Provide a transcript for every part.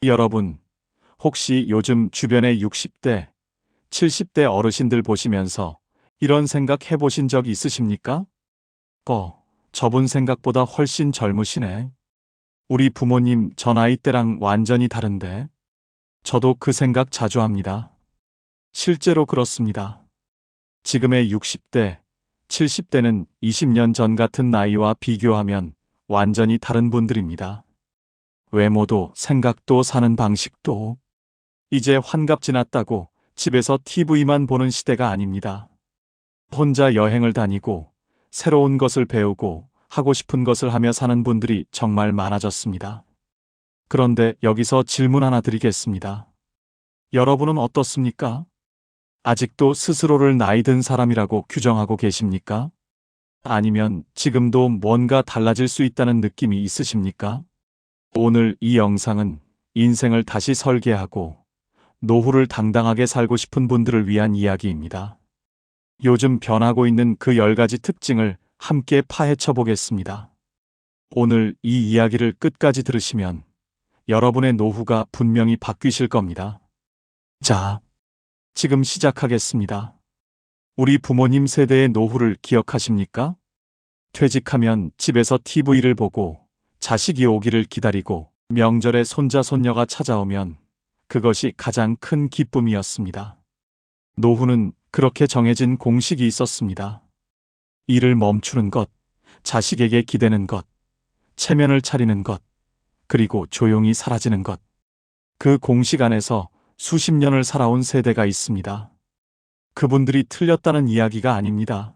여러분, 혹시 요즘 주변의 60대, 70대 어르신들 보시면서 이런 생각 해보신 적 있으십니까? 저분 생각보다 훨씬 젊으시네. 우리 부모님 저 나이 때랑 완전히 다른데. 저도 그 생각 자주 합니다. 실제로 그렇습니다. 지금의 60대, 70대는 20년 전 같은 나이와 비교하면 완전히 다른 분들입니다. 외모도 생각도 사는 방식도. 이제 환갑 지났다고 집에서 TV만 보는 시대가 아닙니다. 혼자 여행을 다니고 새로운 것을 배우고 하고 싶은 것을 하며 사는 분들이 정말 많아졌습니다. 그런데 여기서 질문 하나 드리겠습니다. 여러분은 어떻습니까? 아직도 스스로를 나이 든 사람이라고 규정하고 계십니까? 아니면 지금도 뭔가 달라질 수 있다는 느낌이 있으십니까? 오늘 이 영상은 인생을 다시 설계하고 노후를 당당하게 살고 싶은 분들을 위한 이야기입니다. 요즘 변하고 있는 그 10가지 특징을 함께 파헤쳐 보겠습니다. 오늘 이 이야기를 끝까지 들으시면 여러분의 노후가 분명히 바뀌실 겁니다. 자, 지금 시작하겠습니다. 우리 부모님 세대의 노후를 기억하십니까? 퇴직하면 집에서 TV를 보고 자식이 오기를 기다리고 명절에 손자 손녀가 찾아오면 그것이 가장 큰 기쁨이었습니다. 노후는 그렇게 정해진 공식이 있었습니다. 일을 멈추는 것, 자식에게 기대는 것, 체면을 차리는 것, 그리고 조용히 사라지는 것. 그 공식 안에서 수십 년을 살아온 세대가 있습니다. 그분들이 틀렸다는 이야기가 아닙니다.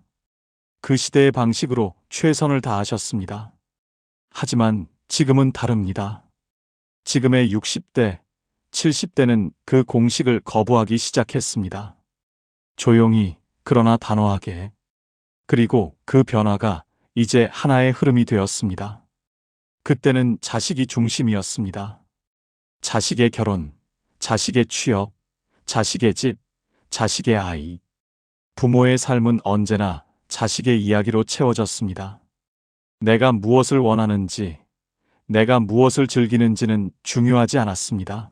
그 시대의 방식으로 최선을 다하셨습니다. 하지만 지금은 다릅니다. 지금의 60대, 70대는 그 공식을 거부하기 시작했습니다. 조용히, 그러나 단호하게. 그리고 그 변화가 이제 하나의 흐름이 되었습니다. 그때는 자식이 중심이었습니다. 자식의 결혼, 자식의 취업, 자식의 집, 자식의 아이. 부모의 삶은 언제나 자식의 이야기로 채워졌습니다. 내가 무엇을 원하는지, 내가 무엇을 즐기는지는 중요하지 않았습니다.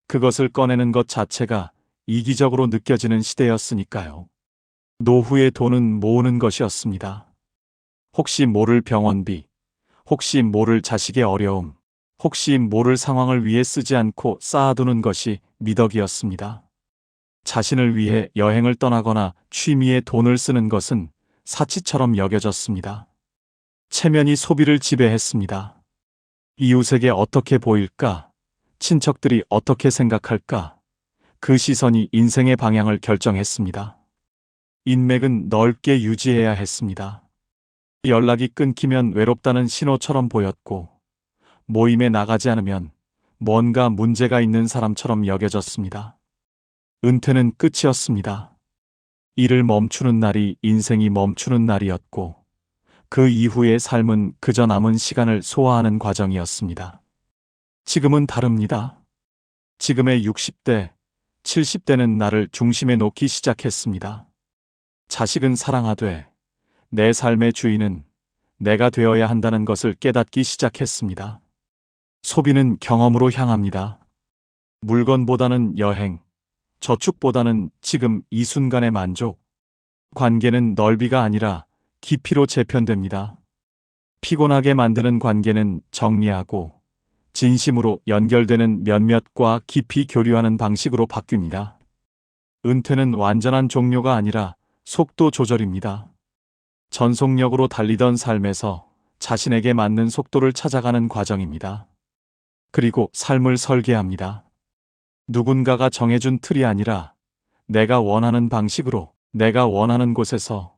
그것을 꺼내는 것 자체가 이기적으로 느껴지는 시대였으니까요. 노후의 돈은 모으는 것이었습니다. 혹시 모를 병원비, 혹시 모를 자식의 어려움, 혹시 모를 상황을 위해 쓰지 않고 쌓아두는 것이 미덕이었습니다. 자신을 위해 여행을 떠나거나 취미에 돈을 쓰는 것은 사치처럼 여겨졌습니다. 체면이 소비를 지배했습니다. 이웃에게 어떻게 보일까? 친척들이 어떻게 생각할까? 그 시선이 인생의 방향을 결정했습니다. 인맥은 넓게 유지해야 했습니다. 연락이 끊기면 외롭다는 신호처럼 보였고, 모임에 나가지 않으면 뭔가 문제가 있는 사람처럼 여겨졌습니다. 은퇴는 끝이었습니다. 일을 멈추는 날이 인생이 멈추는 날이었고, 그 이후의 삶은 그저 남은 시간을 소화하는 과정이었습니다. 지금은 다릅니다. 지금의 60대, 70대는 나를 중심에 놓기 시작했습니다. 자식은 사랑하되 내 삶의 주인은 내가 되어야 한다는 것을 깨닫기 시작했습니다. 소비는 경험으로 향합니다. 물건보다는 여행, 저축보다는 지금 이 순간의 만족. 관계는 넓이가 아니라 깊이로 재편됩니다. 피곤하게 만드는 관계는 정리하고 진심으로 연결되는 몇몇과 깊이 교류하는 방식으로 바뀝니다. 은퇴는 완전한 종료가 아니라 속도 조절입니다. 전속력으로 달리던 삶에서 자신에게 맞는 속도를 찾아가는 과정입니다. 그리고 삶을 설계합니다. 누군가가 정해준 틀이 아니라 내가 원하는 방식으로, 내가 원하는 곳에서,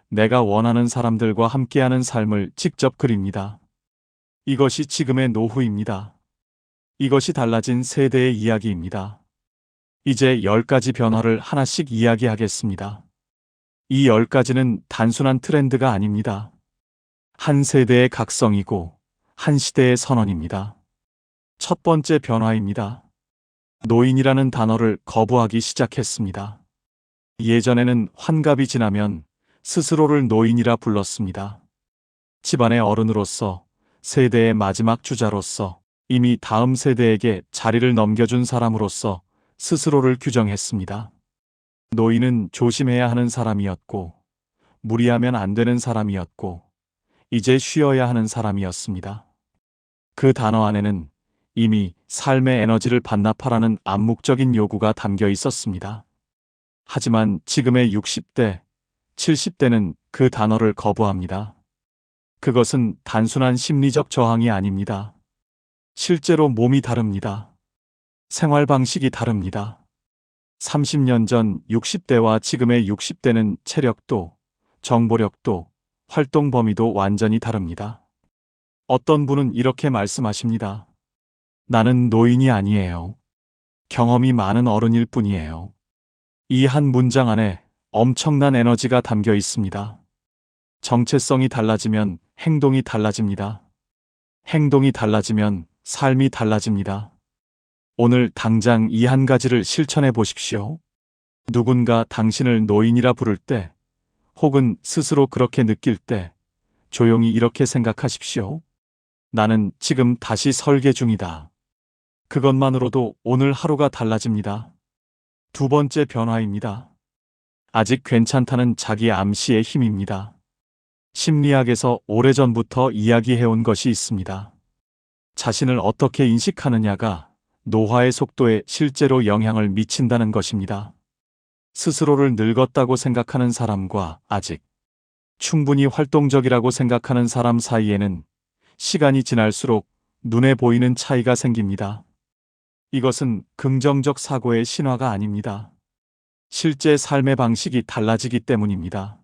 내가 원하는 사람들과 함께하는 삶을 직접 그립니다. 이것이 지금의 노후입니다. 이것이 달라진 세대의 이야기입니다. 이제 10가지 변화를 하나씩 이야기하겠습니다. 이 10가지는 단순한 트렌드가 아닙니다. 한 세대의 각성이고 한 시대의 선언입니다. 첫 번째 변화입니다. 노인이라는 단어를 거부하기 시작했습니다. 예전에는 환갑이 지나면 스스로를 노인이라 불렀습니다. 집안의 어른으로서, 세대의 마지막 주자로서, 이미 다음 세대에게 자리를 넘겨준 사람으로서 스스로를 규정했습니다. 노인은 조심해야 하는 사람이었고, 무리하면 안 되는 사람이었고, 이제 쉬어야 하는 사람이었습니다. 그 단어 안에는 이미 삶의 에너지를 반납하라는 암묵적인 요구가 담겨 있었습니다. 하지만 지금의 60대, 70대는 그 단어를 거부합니다. 그것은 단순한 심리적 저항이 아닙니다. 실제로 몸이 다릅니다. 생활 방식이 다릅니다. 30년 전 60대와 지금의 60대는 체력도, 정보력도, 활동 범위도 완전히 다릅니다. 어떤 분은 이렇게 말씀하십니다. 나는 노인이 아니에요. 경험이 많은 어른일 뿐이에요. 이 한 문장 안에 엄청난 에너지가 담겨 있습니다. 정체성이 달라지면 행동이 달라집니다. 행동이 달라지면 삶이 달라집니다. 오늘 당장 이 한 가지를 실천해 보십시오. 누군가 당신을 노인이라 부를 때, 혹은 스스로 그렇게 느낄 때, 조용히 이렇게 생각하십시오. 나는 지금 다시 설계 중이다. 그것만으로도 오늘 하루가 달라집니다. 두 번째 변화입니다. 아직 괜찮다는 자기 암시의 힘입니다. 심리학에서 오래전부터 이야기해온 것이 있습니다. 자신을 어떻게 인식하느냐가 노화의 속도에 실제로 영향을 미친다는 것입니다. 스스로를 늙었다고 생각하는 사람과 아직 충분히 활동적이라고 생각하는 사람 사이에는 시간이 지날수록 눈에 보이는 차이가 생깁니다. 이것은 긍정적 사고의 신화가 아닙니다. 실제 삶의 방식이 달라지기 때문입니다.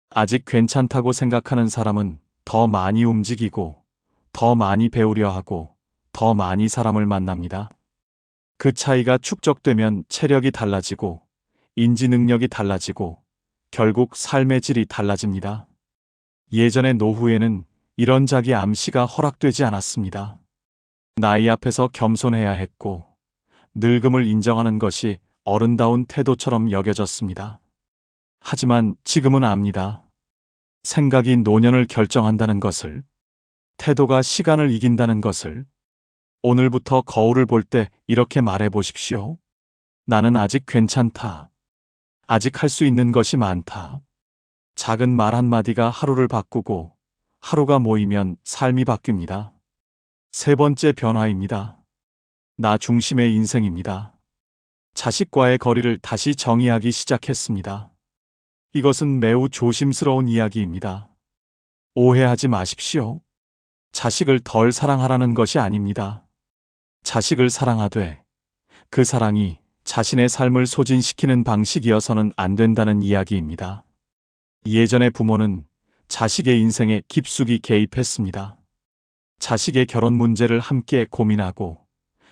아직 괜찮다고 생각하는 사람은 더 많이 움직이고, 더 많이 배우려 하고, 더 많이 사람을 만납니다. 그 차이가 축적되면 체력이 달라지고, 인지 능력이 달라지고, 결국 삶의 질이 달라집니다. 예전의 노후에는 이런 자기 암시가 허락되지 않았습니다. 나이 앞에서 겸손해야 했고, 늙음을 인정하는 것이 어른다운 태도처럼 여겨졌습니다. 하지만 지금은 압니다. 생각이 노년을 결정한다는 것을, 태도가 시간을 이긴다는 것을. 오늘부터 거울을 볼 때 이렇게 말해 보십시오. 나는 아직 괜찮다. 아직 할 수 있는 것이 많다. 작은 말 한마디가 하루를 바꾸고, 하루가 모이면 삶이 바뀝니다. 세 번째 변화입니다. 나 중심의 인생입니다. 자식과의 거리를 다시 정의하기 시작했습니다. 이것은 매우 조심스러운 이야기입니다. 오해하지 마십시오. 자식을 덜 사랑하라는 것이 아닙니다. 자식을 사랑하되 그 사랑이 자신의 삶을 소진시키는 방식이어서는 안 된다는 이야기입니다. 예전의 부모는 자식의 인생에 깊숙이 개입했습니다. 자식의 결혼 문제를 함께 고민하고,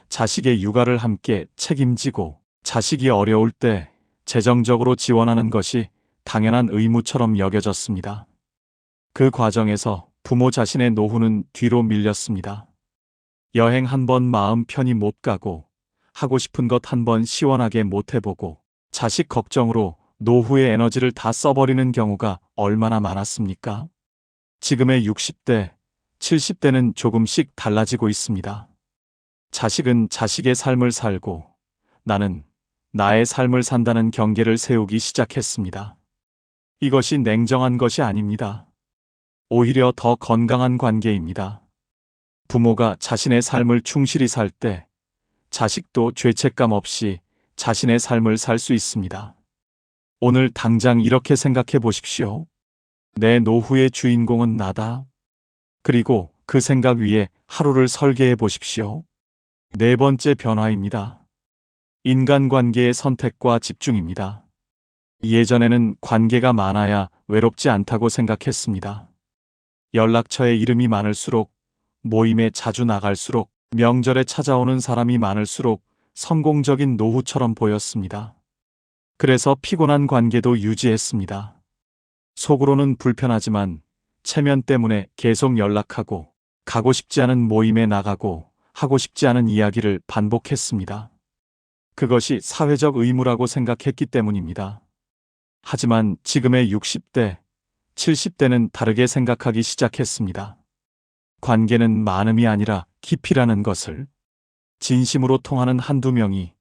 자식의 육아를 함께 책임지고, 자식이 어려울 때 재정적으로 지원하는 것이 당연한 의무처럼 여겨졌습니다. 그 과정에서 부모 자신의 노후는 뒤로 밀렸습니다. 여행 한 번 마음 편히 못 가고, 하고 싶은 것 한 번 시원하게 못 해보고, 자식 걱정으로 노후의 에너지를 다 써버리는 경우가 얼마나 많았습니까? 지금의 60대, 70대는 조금씩 달라지고 있습니다. 자식은 자식의 삶을 살고, 나는 나의 삶을 산다는 경계를 세우기 시작했습니다. 이것이 냉정한 것이 아닙니다. 오히려 더 건강한 관계입니다. 부모가 자신의 삶을 충실히 살 때, 자식도 죄책감 없이 자신의 삶을 살 수 있습니다. 오늘 당장 이렇게 생각해 보십시오. 내 노후의 주인공은 나다. 그리고 그 생각 위에 하루를 설계해 보십시오. 네 번째 변화입니다. 인간관계의 선택과 집중입니다. 예전에는 관계가 많아야 외롭지 않다고 생각했습니다. 연락처에 이름이 많을수록, 모임에 자주 나갈수록, 명절에 찾아오는 사람이 많을수록 성공적인 노후처럼 보였습니다. 그래서 피곤한 관계도 유지했습니다. 속으로는 불편하지만 체면 때문에 계속 연락하고, 가고 싶지 않은 모임에 나가고, 하고 싶지 않은 이야기를 반복했습니다. 그것이 사회적 의무라고 생각했기 때문입니다. 하지만 지금의 60대, 70대는 다르게 생각하기 시작했습니다. 관계는 많음이 아니라 깊이라는 것을, 진심으로 통하는 한두 명이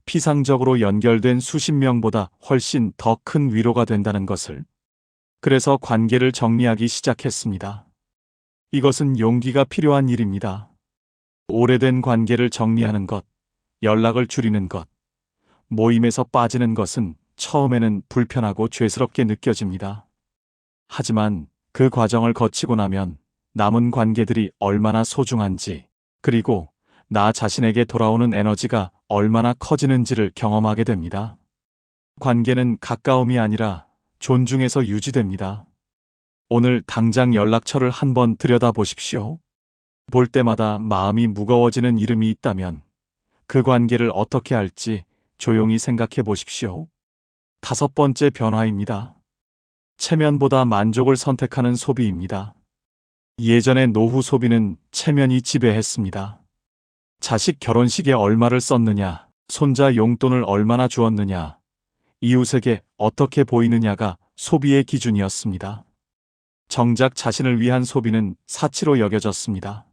피상적으로 연결된 수십 명보다 훨씬 더 큰 위로가 된다는 것을. 그래서 관계를 정리하기 시작했습니다. 이것은 용기가 필요한 일입니다. 오래된 관계를 정리하는 것, 연락을 줄이는 것, 모임에서 빠지는 것은 처음에는 불편하고 죄스럽게 느껴집니다. 하지만 그 과정을 거치고 나면 남은 관계들이 얼마나 소중한지, 그리고 나 자신에게 돌아오는 에너지가 얼마나 커지는지를 경험하게 됩니다. 관계는 가까움이 아니라 존중에서 유지됩니다. 오늘 당장 연락처를 한번 들여다보십시오. 볼 때마다 마음이 무거워지는 이름이 있다면 그 관계를 어떻게 할지 조용히 생각해 보십시오. 5번째 변화입니다. 체면보다 만족을 선택하는 소비입니다. 예전의 노후 소비는 체면이 지배했습니다. 자식 결혼식에 얼마를 썼느냐, 손자 용돈을 얼마나 주었느냐, 이웃에게 어떻게 보이느냐가 소비의 기준이었습니다. 정작 자신을 위한 소비는 사치로 여겨졌습니다.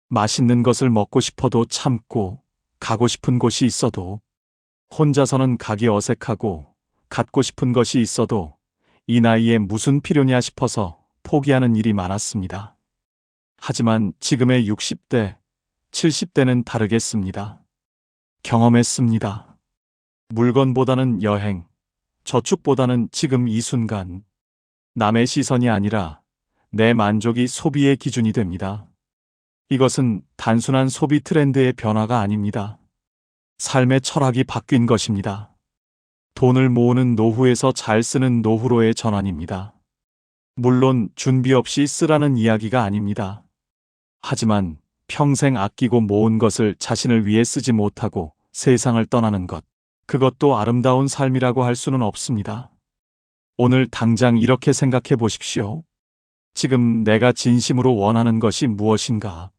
맛있는 것을 먹고 싶어도 참고, 가고 싶은 곳이 있어도, 혼자서는 가기 어색하고, 갖고 싶은 것이 있어도 이 나이에 무슨 필요냐 싶어서 포기하는 일이 많았습니다. 하지만 지금의 60대, 70대는 다르겠습니다. 경험했습니다. 물건보다는 여행, 저축보다는 지금 이 순간, 남의 시선이 아니라 내 만족이 소비의 기준이 됩니다. 이것은 단순한 소비 트렌드의 변화가 아닙니다. 삶의 철학이 바뀐 것입니다. 돈을 모으는 노후에서 잘 쓰는 노후로의 전환입니다. 물론 준비 없이 쓰라는 이야기가 아닙니다. 하지만 평생 아끼고 모은 것을 자신을 위해 쓰지 못하고 세상을 떠나는 것, 그것도 아름다운 삶이라고 할 수는 없습니다. 오늘 당장 이렇게 생각해 보십시오. 지금 내가 진심으로 원하는 것이 무엇인가?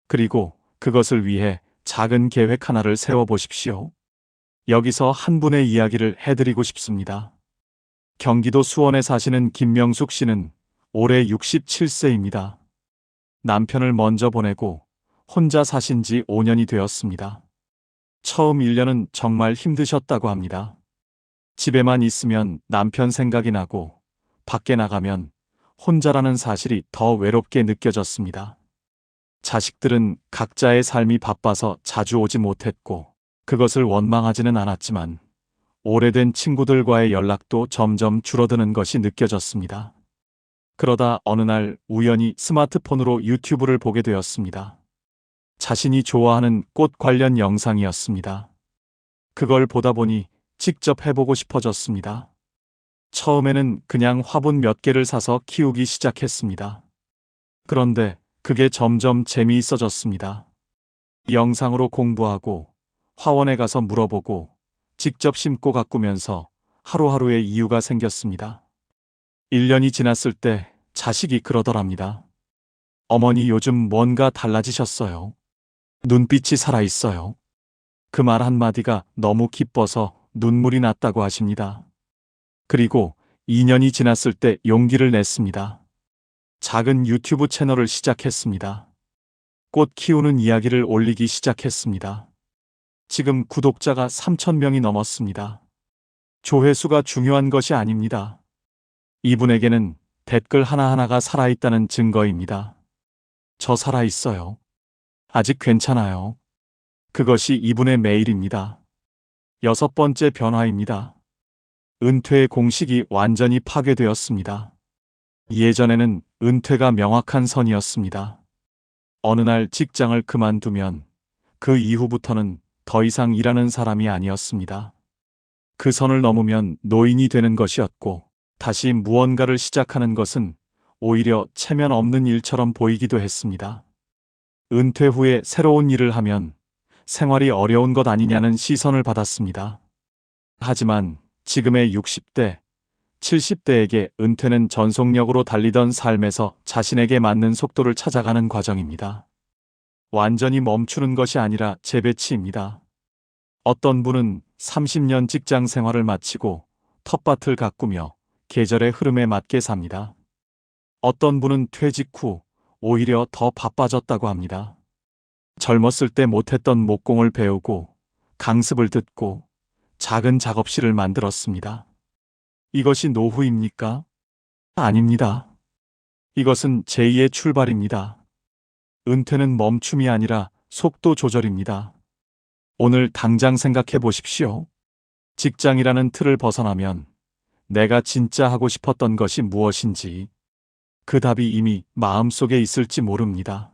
그리고 그것을 위해 작은 계획 하나를 세워 보십시오. 여기서 한 분의 이야기를 해드리고 싶습니다. 경기도 수원에 사시는 김명숙 씨는 올해 67세입니다. 남편을 먼저 보내고 혼자 사신 지 5년이 되었습니다. 처음 1년은 정말 힘드셨다고 합니다. 집에만 있으면 남편 생각이 나고 밖에 나가면 혼자라는 사실이 더 외롭게 느껴졌습니다. 자식들은 각자의 삶이 바빠서 자주 오지 못했고 그것을 원망하지는 않았지만 오래된 친구들과의 연락도 점점 줄어드는 것이 느껴졌습니다. 그러다 어느 날 우연히 스마트폰으로 유튜브를 보게 되었습니다. 자신이 좋아하는 꽃 관련 영상이었습니다. 그걸 보다 보니 직접 해보고 싶어졌습니다. 처음에는 그냥 화분 몇 개를 사서 키우기 시작했습니다. 그런데 그게 점점 재미있어졌습니다. 영상으로 공부하고 화원에 가서 물어보고 직접 심고 가꾸면서 하루하루의 이유가 생겼습니다. 1년이 지났을 때 자식이 그러더랍니다. 어머니 요즘 뭔가 달라지셨어요. 눈빛이 살아있어요. 그 말 한마디가 너무 기뻐서 눈물이 났다고 하십니다. 그리고 2년이 지났을 때 용기를 냈습니다. 작은 유튜브 채널을 시작했습니다. 꽃 키우는 이야기를 올리기 시작했습니다. 지금 구독자가 3,000명이 넘었습니다. 조회수가 중요한 것이 아닙니다. 이분에게는 댓글 하나하나가 살아있다는 증거입니다. 저 살아있어요. 아직 괜찮아요. 그것이 이분의 매일입니다. 6번째 변화입니다. 은퇴의 공식이 완전히 파괴되었습니다. 예전에는 은퇴가 명확한 선이었습니다. 어느 날 직장을 그만두면 그 이후부터는 더 이상 일하는 사람이 아니었습니다. 그 선을 넘으면 노인이 되는 것이었고 다시 무언가를 시작하는 것은 오히려 체면 없는 일처럼 보이기도 했습니다. 은퇴 후에 새로운 일을 하면 생활이 어려운 것 아니냐는 시선을 받았습니다. 하지만 지금의 60대, 70대에게 은퇴는 전속력으로 달리던 삶에서 자신에게 맞는 속도를 찾아가는 과정입니다. 완전히 멈추는 것이 아니라 재배치입니다. 어떤 분은 30년 직장 생활을 마치고 텃밭을 가꾸며 계절의 흐름에 맞게 삽니다. 어떤 분은 퇴직 후 오히려 더 바빠졌다고 합니다. 젊었을 때 못했던 목공을 배우고 강습을 듣고 작은 작업실을 만들었습니다. 이것이 노후입니까? 아닙니다. 이것은 제2의 출발입니다. 은퇴는 멈춤이 아니라 속도 조절입니다. 오늘 당장 생각해 보십시오. 직장이라는 틀을 벗어나면 내가 진짜 하고 싶었던 것이 무엇인지 그 답이 이미 마음속에 있을지 모릅니다.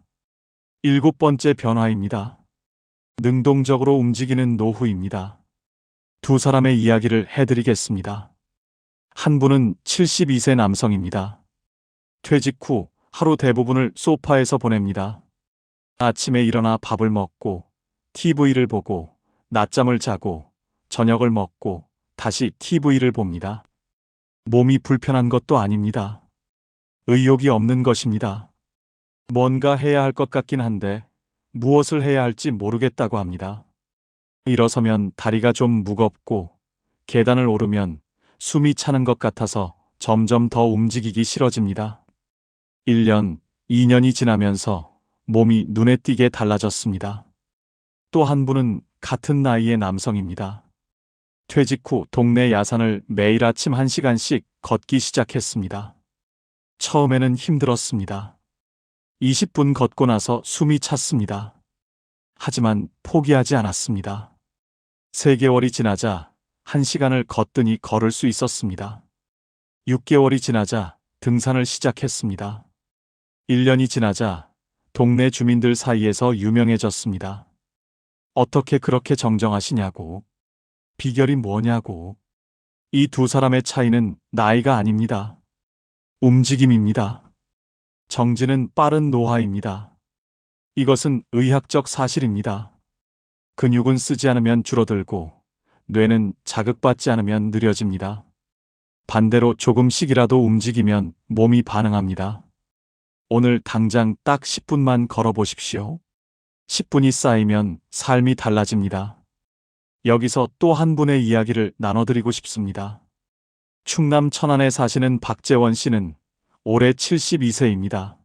7번째 변화입니다. 능동적으로 움직이는 노후입니다. 두 사람의 이야기를 해드리겠습니다. 한 분은 72세 남성입니다. 퇴직 후 하루 대부분을 소파에서 보냅니다. 아침에 일어나 밥을 먹고 TV를 보고 낮잠을 자고 저녁을 먹고 다시 TV를 봅니다. 몸이 불편한 것도 아닙니다. 의욕이 없는 것입니다. 뭔가 해야 할 것 같긴 한데 무엇을 해야 할지 모르겠다고 합니다. 일어서면 다리가 좀 무겁고 계단을 오르면 숨이 차는 것 같아서 점점 더 움직이기 싫어집니다. 1년, 2년이 지나면서 몸이 눈에 띄게 달라졌습니다. 또 한 분은 같은 나이의 남성입니다. 퇴직 후 동네 야산을 매일 아침 1시간씩 걷기 시작했습니다. 처음에는 힘들었습니다. 20분 걷고 나서 숨이 찼습니다. 하지만 포기하지 않았습니다. 3개월이 지나자 1시간을 걷더니 걸을 수 있었습니다. 6개월이 지나자 등산을 시작했습니다. 1년이 지나자 동네 주민들 사이에서 유명해졌습니다. 어떻게 그렇게 정정하시냐고, 비결이 뭐냐고. 이 두 사람의 차이는 나이가 아닙니다. 움직임입니다. 정지는 빠른 노화입니다. 이것은 의학적 사실입니다. 근육은 쓰지 않으면 줄어들고 뇌는 자극받지 않으면 느려집니다. 반대로 조금씩이라도 움직이면 몸이 반응합니다. 오늘 당장 딱 10분만 걸어보십시오. 10분이 쌓이면 삶이 달라집니다. 여기서 또 한 분의 이야기를 나눠드리고 싶습니다. 충남 천안에 사시는 박재원 씨는 올해 72세입니다.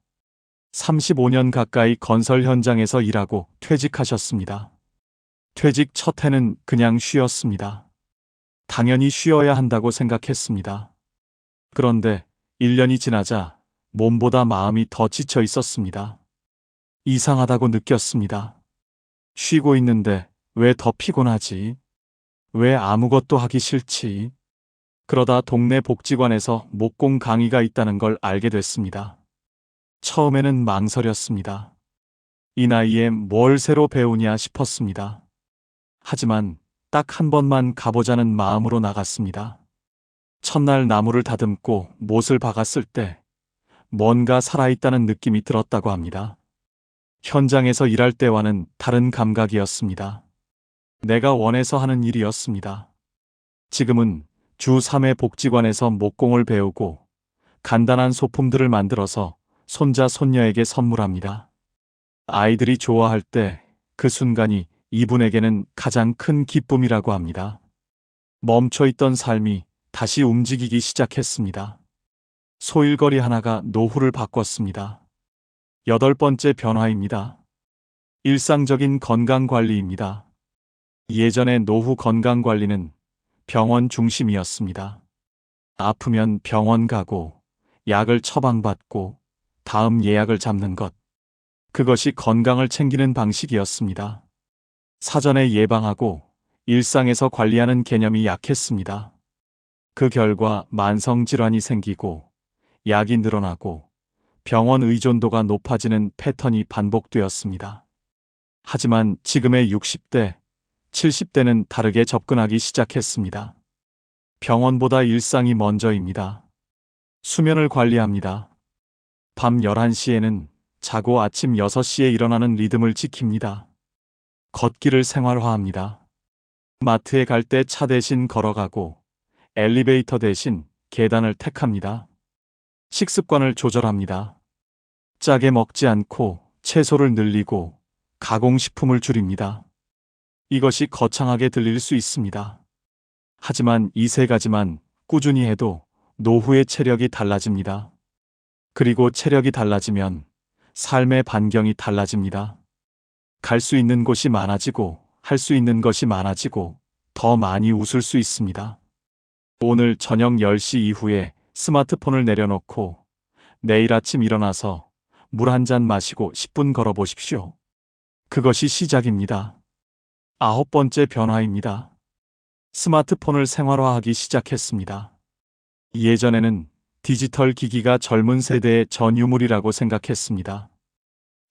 35년 가까이 건설 현장에서 일하고 퇴직하셨습니다. 퇴직 첫 해는 그냥 쉬었습니다. 당연히 쉬어야 한다고 생각했습니다. 그런데 1년이 지나자 몸보다 마음이 더 지쳐 있었습니다. 이상하다고 느꼈습니다. 쉬고 있는데 왜 더 피곤하지? 왜 아무것도 하기 싫지? 그러다 동네 복지관에서 목공 강의가 있다는 걸 알게 됐습니다. 처음에는 망설였습니다. 이 나이에 뭘 새로 배우냐 싶었습니다. 하지만 딱 한 번만 가보자는 마음으로 나갔습니다. 첫날 나무를 다듬고 못을 박았을 때 뭔가 살아있다는 느낌이 들었다고 합니다. 현장에서 일할 때와는 다른 감각이었습니다. 내가 원해서 하는 일이었습니다. 지금은 주 3회 복지관에서 목공을 배우고 간단한 소품들을 만들어서 손자 손녀에게 선물합니다. 아이들이 좋아할 때 그 순간이 이분에게는 가장 큰 기쁨이라고 합니다. 멈춰있던 삶이 다시 움직이기 시작했습니다. 소일거리 하나가 노후를 바꿨습니다. 8번째 변화입니다. 일상적인 건강관리입니다. 예전의 노후 건강관리는 병원 중심이었습니다. 아프면 병원 가고 약을 처방받고 다음 예약을 잡는 것. 그것이 건강을 챙기는 방식이었습니다. 사전에 예방하고 일상에서 관리하는 개념이 약했습니다. 그 결과 만성질환이 생기고 약이 늘어나고 병원 의존도가 높아지는 패턴이 반복되었습니다. 하지만 지금의 60대, 70대는 다르게 접근하기 시작했습니다. 병원보다 일상이 먼저입니다. 수면을 관리합니다. 밤 11시에는 자고 아침 6시에 일어나는 리듬을 지킵니다. 걷기를 생활화합니다. 마트에 갈 때 차 대신 걸어가고 엘리베이터 대신 계단을 택합니다. 식습관을 조절합니다. 짜게 먹지 않고 채소를 늘리고 가공식품을 줄입니다. 이것이 거창하게 들릴 수 있습니다. 하지만 이 3가지만 꾸준히 해도 노후의 체력이 달라집니다. 그리고 체력이 달라지면 삶의 반경이 달라집니다. 갈 수 있는 곳이 많아지고 할 수 있는 것이 많아지고 더 많이 웃을 수 있습니다. 오늘 저녁 10시 이후에 스마트폰을 내려놓고 내일 아침 일어나서 물 한 잔 마시고 10분 걸어 보십시오. 그것이 시작입니다. 9번째 변화입니다. 스마트폰을 생활화하기 시작했습니다. 예전에는 디지털 기기가 젊은 세대의 전유물이라고 생각했습니다.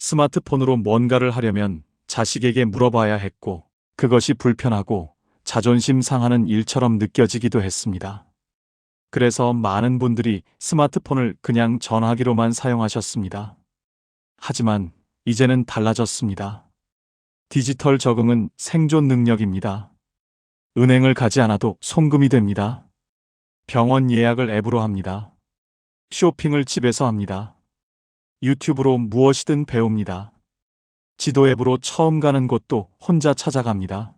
스마트폰으로 뭔가를 하려면 자식에게 물어봐야 했고, 그것이 불편하고 자존심 상하는 일처럼 느껴지기도 했습니다. 그래서 많은 분들이 스마트폰을 그냥 전화기로만 사용하셨습니다. 하지만 이제는 달라졌습니다. 디지털 적응은 생존 능력입니다. 은행을 가지 않아도 송금이 됩니다. 병원 예약을 앱으로 합니다. 쇼핑을 집에서 합니다. 유튜브로 무엇이든 배웁니다. 지도 앱으로 처음 가는 곳도 혼자 찾아갑니다.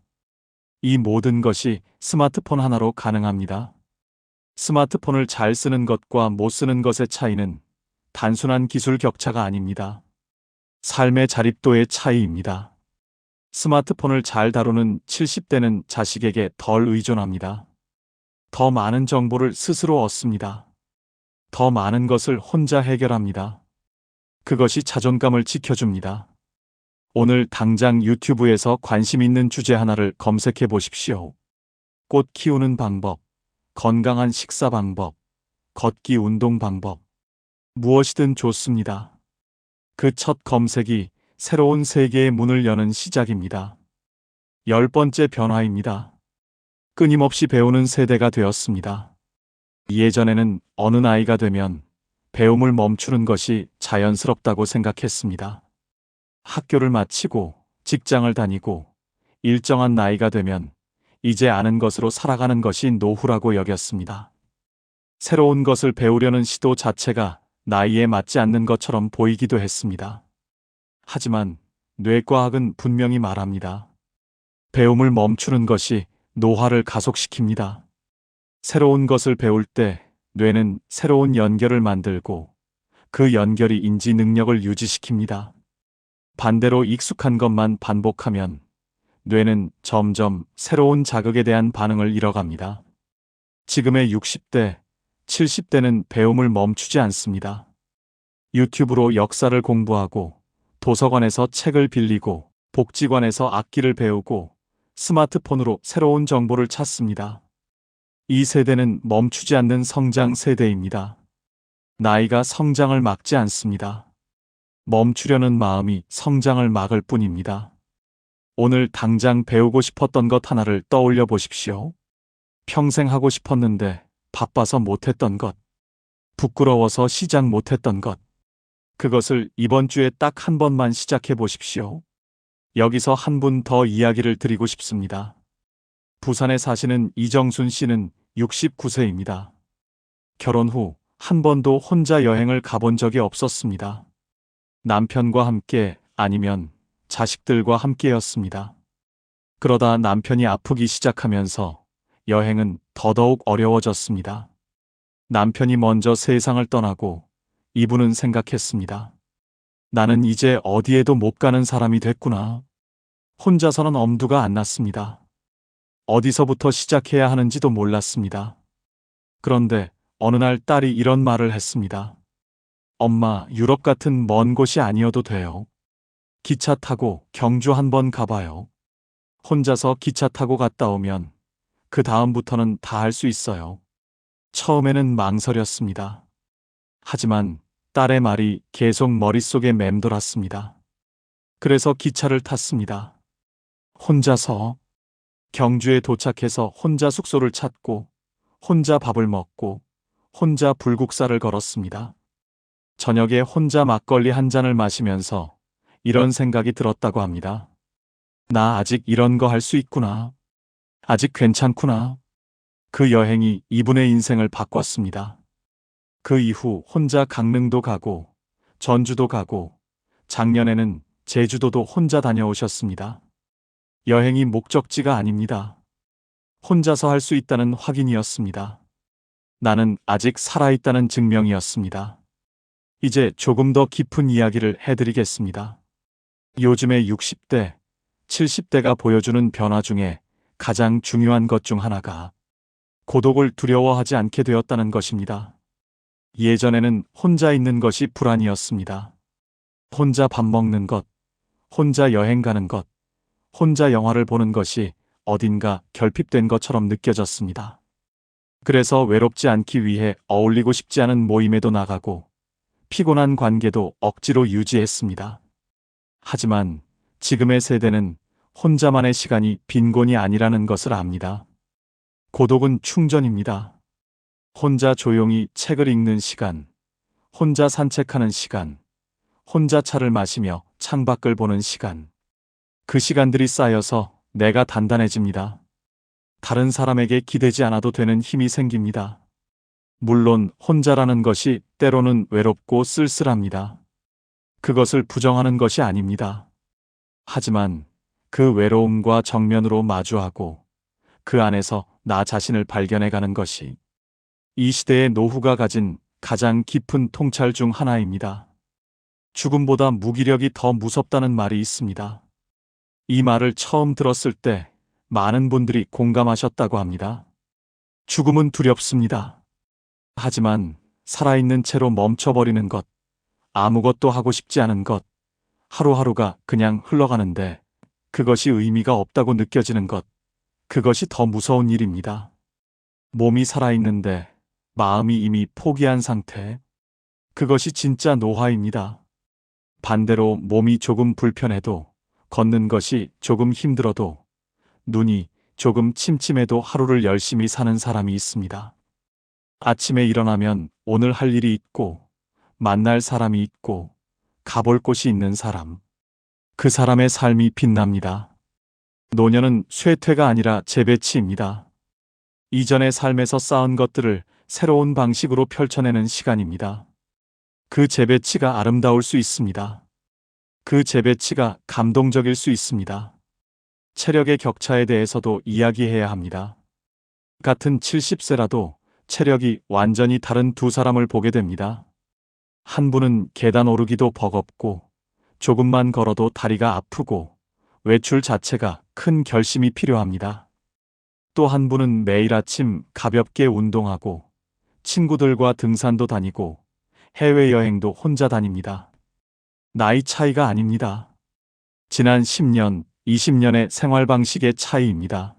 이 모든 것이 스마트폰 하나로 가능합니다. 스마트폰을 잘 쓰는 것과 못 쓰는 것의 차이는 단순한 기술 격차가 아닙니다. 삶의 자립도의 차이입니다. 스마트폰을 잘 다루는 70대는 자식에게 덜 의존합니다. 더 많은 정보를 스스로 얻습니다. 더 많은 것을 혼자 해결합니다. 그것이 자존감을 지켜줍니다. 오늘 당장 유튜브에서 관심 있는 주제 하나를 검색해 보십시오. 꽃 키우는 방법, 건강한 식사 방법, 걷기 운동 방법. 무엇이든 좋습니다. 그 첫 검색이 새로운 세계의 문을 여는 시작입니다. 10번째 변화입니다. 끊임없이 배우는 세대가 되었습니다. 예전에는 어느 나이가 되면 배움을 멈추는 것이 자연스럽다고 생각했습니다. 학교를 마치고 직장을 다니고 일정한 나이가 되면 이제 아는 것으로 살아가는 것이 노후라고 여겼습니다. 새로운 것을 배우려는 시도 자체가 나이에 맞지 않는 것처럼 보이기도 했습니다. 하지만 뇌과학은 분명히 말합니다. 배움을 멈추는 것이 노화를 가속시킵니다. 새로운 것을 배울 때 뇌는 새로운 연결을 만들고 그 연결이 인지 능력을 유지시킵니다. 반대로 익숙한 것만 반복하면 뇌는 점점 새로운 자극에 대한 반응을 잃어갑니다. 지금의 60대, 70대는 배움을 멈추지 않습니다. 유튜브로 역사를 공부하고 도서관에서 책을 빌리고 복지관에서 악기를 배우고 스마트폰으로 새로운 정보를 찾습니다. 이 세대는 멈추지 않는 성장 세대입니다. 나이가 성장을 막지 않습니다. 멈추려는 마음이 성장을 막을 뿐입니다. 오늘 당장 배우고 싶었던 것 하나를 떠올려 보십시오. 평생 하고 싶었는데 바빠서 못했던 것, 부끄러워서 시작 못했던 것. 그것을 이번 주에 딱 한 번만 시작해 보십시오. 여기서 한 분 더 이야기를 드리고 싶습니다. 부산에 사시는 이정순 씨는 69세입니다. 결혼 후 한 번도 혼자 여행을 가본 적이 없었습니다. 남편과 함께 아니면 자식들과 함께였습니다. 그러다 남편이 아프기 시작하면서 여행은 더더욱 어려워졌습니다. 남편이 먼저 세상을 떠나고 이분은 생각했습니다. 나는 이제 어디에도 못 가는 사람이 됐구나. 혼자서는 엄두가 안 났습니다. 어디서부터 시작해야 하는지도 몰랐습니다. 그런데 어느 날 딸이 이런 말을 했습니다. 엄마, 유럽 같은 먼 곳이 아니어도 돼요. 기차 타고 경주 한번 가봐요. 혼자서 기차 타고 갔다 오면 그 다음부터는 다 할 수 있어요. 처음에는 망설였습니다. 하지만 딸의 말이 계속 머릿속에 맴돌았습니다. 그래서 기차를 탔습니다. 혼자서 경주에 도착해서 혼자 숙소를 찾고 혼자 밥을 먹고 혼자 불국사를 걸었습니다. 저녁에 혼자 막걸리 한 잔을 마시면서 이런 생각이 들었다고 합니다. 나 아직 이런 거 할 수 있구나. 아직 괜찮구나. 그 여행이 이분의 인생을 바꿨습니다. 그 이후 혼자 강릉도 가고 전주도 가고 작년에는 제주도도 혼자 다녀오셨습니다. 여행이 목적지가 아닙니다. 혼자서 할 수 있다는 확인이었습니다. 나는 아직 살아있다는 증명이었습니다. 이제 조금 더 깊은 이야기를 해드리겠습니다. 요즘의 60대, 70대가 보여주는 변화 중에 가장 중요한 것 중 하나가 고독을 두려워하지 않게 되었다는 것입니다. 예전에는 혼자 있는 것이 불안이었습니다. 혼자 밥 먹는 것, 혼자 여행 가는 것, 혼자 영화를 보는 것이 어딘가 결핍된 것처럼 느껴졌습니다. 그래서 외롭지 않기 위해 어울리고 싶지 않은 모임에도 나가고 피곤한 관계도 억지로 유지했습니다. 하지만 지금의 세대는 혼자만의 시간이 빈곤이 아니라는 것을 압니다. 고독은 충전입니다. 혼자 조용히 책을 읽는 시간, 혼자 산책하는 시간, 혼자 차를 마시며 창밖을 보는 시간. 그 시간들이 쌓여서 내가 단단해집니다. 다른 사람에게 기대지 않아도 되는 힘이 생깁니다. 물론 혼자라는 것이 때로는 외롭고 쓸쓸합니다. 그것을 부정하는 것이 아닙니다. 하지만 그 외로움과 정면으로 마주하고 그 안에서 나 자신을 발견해가는 것이 이 시대의 노후가 가진 가장 깊은 통찰 중 하나입니다. 죽음보다 무기력이 더 무섭다는 말이 있습니다. 이 말을 처음 들었을 때 많은 분들이 공감하셨다고 합니다. 죽음은 두렵습니다. 하지만 살아있는 채로 멈춰버리는 것, 아무것도 하고 싶지 않은 것, 하루하루가 그냥 흘러가는데 그것이 의미가 없다고 느껴지는 것, 그것이 더 무서운 일입니다. 몸이 살아있는데 마음이 이미 포기한 상태, 그것이 진짜 노화입니다. 반대로 몸이 조금 불편해도, 걷는 것이 조금 힘들어도, 눈이 조금 침침해도 하루를 열심히 사는 사람이 있습니다. 아침에 일어나면 오늘 할 일이 있고, 만날 사람이 있고, 가볼 곳이 있는 사람. 그 사람의 삶이 빛납니다. 노년은 쇠퇴가 아니라 재배치입니다. 이전의 삶에서 쌓은 것들을 새로운 방식으로 펼쳐내는 시간입니다. 그 재배치가 아름다울 수 있습니다. 그 재배치가 감동적일 수 있습니다. 체력의 격차에 대해서도 이야기해야 합니다. 같은 70세라도 체력이 완전히 다른 두 사람을 보게 됩니다. 한 분은 계단 오르기도 버겁고 조금만 걸어도 다리가 아프고 외출 자체가 큰 결심이 필요합니다. 또 한 분은 매일 아침 가볍게 운동하고 친구들과 등산도 다니고 해외여행도 혼자 다닙니다. 나이 차이가 아닙니다. 지난 10년, 20년의 생활 방식의 차이입니다.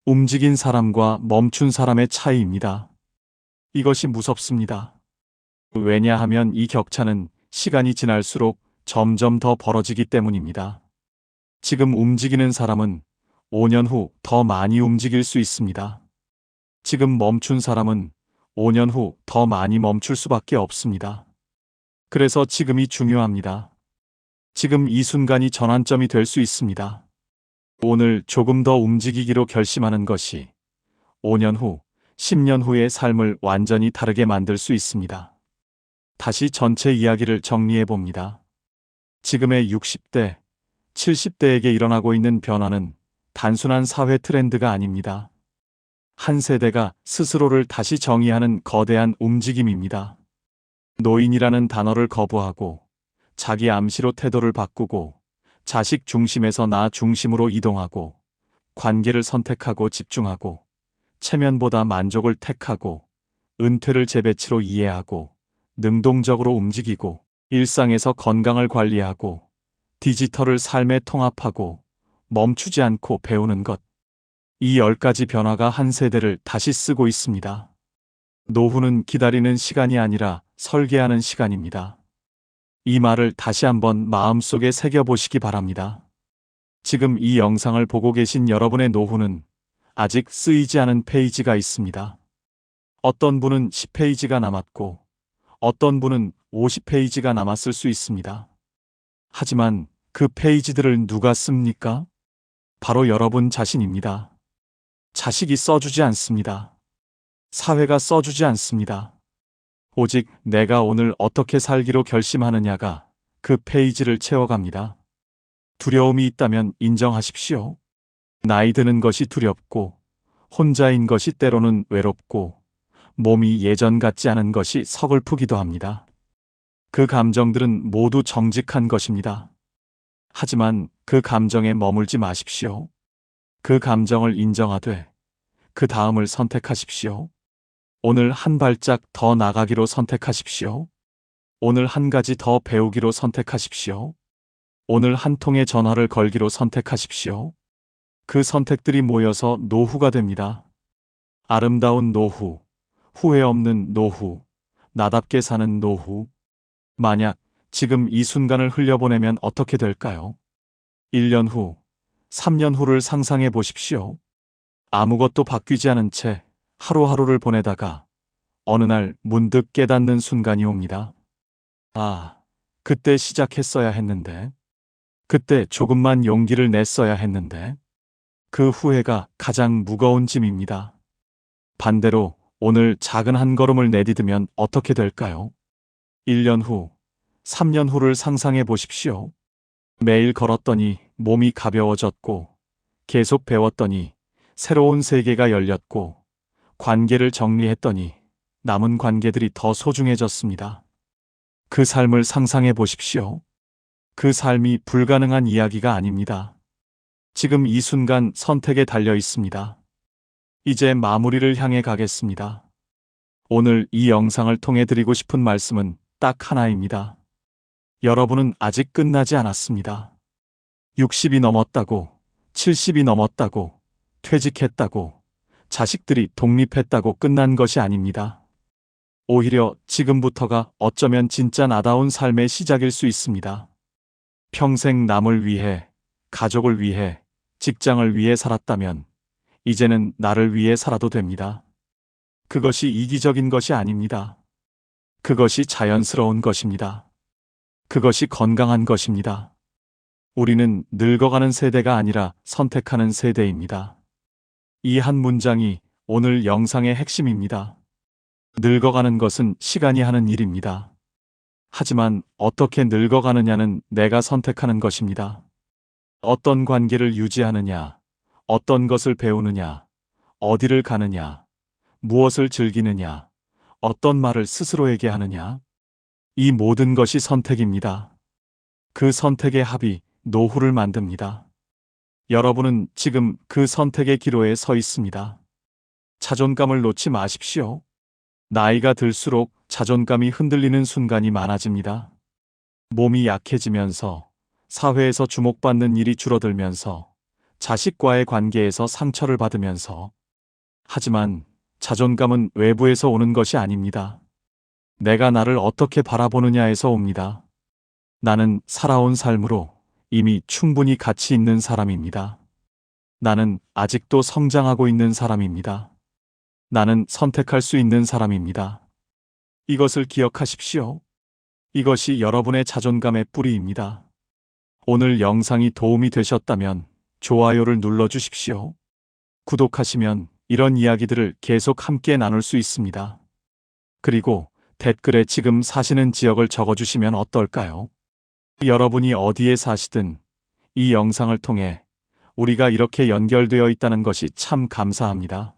움직인 사람과 멈춘 사람의 차이입니다. 이것이 무섭습니다. 왜냐하면 이 격차는 시간이 지날수록 점점 더 벌어지기 때문입니다. 지금 움직이는 사람은 5년 후 더 많이 움직일 수 있습니다. 지금 멈춘 사람은 5년 후 더 많이 멈출 수밖에 없습니다. 그래서 지금이 중요합니다. 지금 이 순간이 전환점이 될 수 있습니다. 오늘 조금 더 움직이기로 결심하는 것이 5년 후, 10년 후의 삶을 완전히 다르게 만들 수 있습니다. 다시 전체 이야기를 정리해 봅니다. 지금의 60대, 70대에게 일어나고 있는 변화는 단순한 사회 트렌드가 아닙니다. 한 세대가 스스로를 다시 정의하는 거대한 움직임입니다. 노인이라는 단어를 거부하고 자기 암시로 태도를 바꾸고 자식 중심에서 나 중심으로 이동하고 관계를 선택하고 집중하고 체면보다 만족을 택하고 은퇴를 재배치로 이해하고 능동적으로 움직이고 일상에서 건강을 관리하고 디지털을 삶에 통합하고 멈추지 않고 배우는 것. 이 10가지 변화가 한 세대를 다시 쓰고 있습니다. 노후는 기다리는 시간이 아니라 설계하는 시간입니다. 이 말을 다시 한번 마음속에 새겨보시기 바랍니다. 지금 이 영상을 보고 계신 여러분의 노후는 아직 쓰이지 않은 페이지가 있습니다. 어떤 분은 10페이지가 남았고 어떤 분은 50페이지가 남았을 수 있습니다. 하지만 그 페이지들을 누가 씁니까? 바로 여러분 자신입니다. 자식이 써주지 않습니다. 사회가 써주지 않습니다. 오직 내가 오늘 어떻게 살기로 결심하느냐가 그 페이지를 채워갑니다. 두려움이 있다면 인정하십시오. 나이 드는 것이 두렵고 혼자인 것이 때로는 외롭고 몸이 예전 같지 않은 것이 서글프기도 합니다. 그 감정들은 모두 정직한 것입니다. 하지만 그 감정에 머물지 마십시오. 그 감정을 인정하되 그 다음을 선택하십시오. 오늘 한 발짝 더 나가기로 선택하십시오. 오늘 한 가지 더 배우기로 선택하십시오. 오늘 한 통의 전화를 걸기로 선택하십시오. 그 선택들이 모여서 노후가 됩니다. 아름다운 노후, 후회 없는 노후, 나답게 사는 노후. 만약 지금 이 순간을 흘려보내면 어떻게 될까요? 1년 후, 3년 후를 상상해 보십시오. 아무것도 바뀌지 않은 채 하루하루를 보내다가 어느 날 문득 깨닫는 순간이 옵니다. 아, 그때 시작했어야 했는데. 그때 조금만 용기를 냈어야 했는데. 그 후회가 가장 무거운 짐입니다. 반대로 오늘 작은 한 걸음을 내디디면 어떻게 될까요? 1년 후, 3년 후를 상상해 보십시오. 매일 걸었더니 몸이 가벼워졌고, 계속 배웠더니 새로운 세계가 열렸고, 관계를 정리했더니 남은 관계들이 더 소중해졌습니다. 그 삶을 상상해 보십시오. 그 삶이 불가능한 이야기가 아닙니다. 지금 이 순간 선택에 달려 있습니다. 이제 마무리를 향해 가겠습니다. 오늘 이 영상을 통해 드리고 싶은 말씀은 딱 하나입니다. 여러분은 아직 끝나지 않았습니다. 60이 넘었다고, 70이 넘었다고, 퇴직했다고, 자식들이 독립했다고 끝난 것이 아닙니다. 오히려 지금부터가 어쩌면 진짜 나다운 삶의 시작일 수 있습니다. 평생 남을 위해, 가족을 위해, 직장을 위해 살았다면 이제는 나를 위해 살아도 됩니다. 그것이 이기적인 것이 아닙니다. 그것이 자연스러운 것입니다. 그것이 건강한 것입니다. 우리는 늙어가는 세대가 아니라 선택하는 세대입니다. 이 한 문장이 오늘 영상의 핵심입니다. 늙어가는 것은 시간이 하는 일입니다. 하지만 어떻게 늙어가느냐는 내가 선택하는 것입니다. 어떤 관계를 유지하느냐, 어떤 것을 배우느냐, 어디를 가느냐, 무엇을 즐기느냐, 어떤 말을 스스로에게 하느냐. 이 모든 것이 선택입니다. 그 선택의 합이 노후를 만듭니다. 여러분은 지금 그 선택의 기로에 서 있습니다. 자존감을 놓지 마십시오. 나이가 들수록 자존감이 흔들리는 순간이 많아집니다. 몸이 약해지면서, 사회에서 주목받는 일이 줄어들면서, 자식과의 관계에서 상처를 받으면서. 하지만 자존감은 외부에서 오는 것이 아닙니다. 내가 나를 어떻게 바라보느냐에서 옵니다. 나는 살아온 삶으로 이미 충분히 가치 있는 사람입니다. 나는 아직도 성장하고 있는 사람입니다. 나는 선택할 수 있는 사람입니다. 이것을 기억하십시오. 이것이 여러분의 자존감의 뿌리입니다. 오늘 영상이 도움이 되셨다면 좋아요를 눌러주십시오. 구독하시면 이런 이야기들을 계속 함께 나눌 수 있습니다. 그리고 댓글에 지금 사시는 지역을 적어주시면 어떨까요? 여러분이 어디에 사시든 이 영상을 통해 우리가 이렇게 연결되어 있다는 것이 참 감사합니다.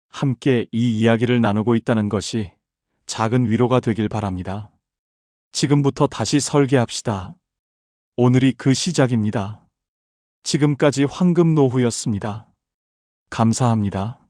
함께 이 이야기를 나누고 있다는 것이 작은 위로가 되길 바랍니다. 지금부터 다시 설계합시다. 오늘이 그 시작입니다. 지금까지 황금노후였습니다. 감사합니다.